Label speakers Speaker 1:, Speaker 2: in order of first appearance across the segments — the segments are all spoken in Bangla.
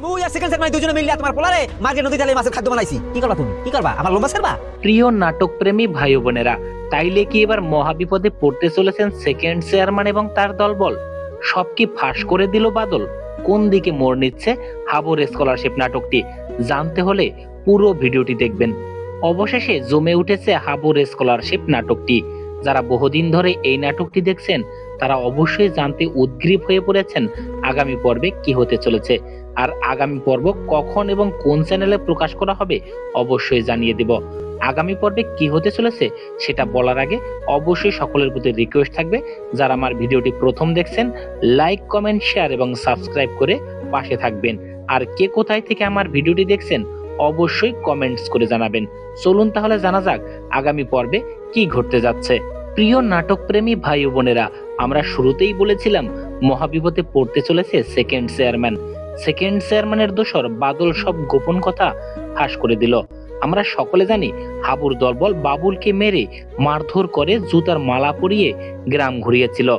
Speaker 1: মুই আর সেকেন্ড সেরমানি দুজনে মিলে তোমার পোলারে মার্কেট নদী তালে মাছের খাদ্য বানাইছি। কি করবা তুমি? কি করবা? আমার লম্বা ছাড়বা?
Speaker 2: প্রিয় নাটক প্রেমী ভাই বোনেরা, তাইলে কি এবার মহাবিপদে পড়তে চলেছেন সেকেন্ড চেয়ারম্যান এবং তার দলবল? সব কি ফাঁস করে দিল বাদল? কোন দিকে মোড় নিচ্ছে হাবুর স্কলারশিপ নাটকটি? জানতে হলে পুরো ভিডিওটি দেখবেন। অবশেষে জমে উঠেছে হাবুর স্কলারশিপ নাটকটি। যারা বহুদিন ধরে এই নাটকটি দেখছেন তারা অবশ্যই জানতে উদ্গ্রীব হয়ে পড়েছেন আগামী পর্বে কি হতে চলেছে। আর আগামী পর্ব কখন এবং কোন চ্যানেলে প্রকাশ করা হবে অবশ্যই জানিয়ে দেব। আগামী পর্বে কি হতে চলেছে সেটা বলার আগে অবশ্যই সকলের প্রতি রিকোয়েস্ট থাকবে, যারা আমার ভিডিওটি প্রথম দেখছেন লাইক, কমেন্ট, শেয়ার এবং সাবস্ক্রাইব করে পাশে থাকবেন। আর কে কোথায় থেকে আমার ভিডিওটি দেখছেন অবশ্যই কমেন্টস করে জানাবেন। চলুন তাহলে জানা যাক আগামী পর্বে কি ঘটতে যাচ্ছে। প্রিয় নাটক প্রেমী ভাই ও বোনেরা, আমরা শুরুতেই বলেছিলাম মহাবিপদে পড়তে চলেছে সেকেন্ড চেয়ারম্যান। সেকেন্ড চেয়ারম্যানের দোসর বাদল সব গোপন কথা ফাঁস করে দিল। আমরা সকলে জানি হাবুর দলবল বাবুলকে মেরে মারধর করে জুতার মালা পরিয়ে গ্রাম ঘুরিয়েছিল।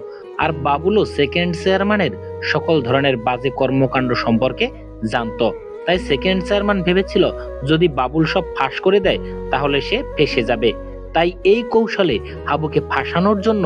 Speaker 2: আর বাবুলও সেকেন্ড চেয়ারম্যানের সকল ধরনের বাজে কর্মকাণ্ড সম্পর্কে জানতো। তাই সেকেন্ড চেয়ারম্যান ভেবেছিল যদি বাবুল সব ফাঁস করে দেয় তাহলে সে ফেঁসে যাবে। তাই এই কৌশলে হাবুকে ফাঁসানোর জন্য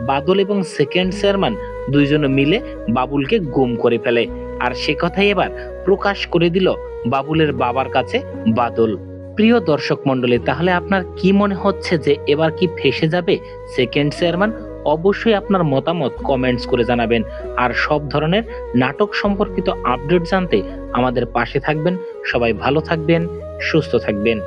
Speaker 2: বাদল এবং সেকেন্ড চেয়ারম্যান দুইজনে মিলে বাবুলকে গুম করে ফেলে। আর সে কথাই এবার প্রকাশ করে দিল বাবুলের বাবার কাছে বাদল। প্রিয় দর্শক মন্ডলী, তাহলে আপনার কি মনে হচ্ছে যে এবার কি ফেঁসে যাবে সেকেন্ড চেয়ারম্যান? অবশ্যই আপনার মতামত কমেন্টস করে জানাবেন। আর সব ধরনের নাটক সম্পর্কিত আপডেট জানতে আমাদের পাশে থাকবেন। সবাই ভালো থাকবেন, সুস্থ থাকবেন।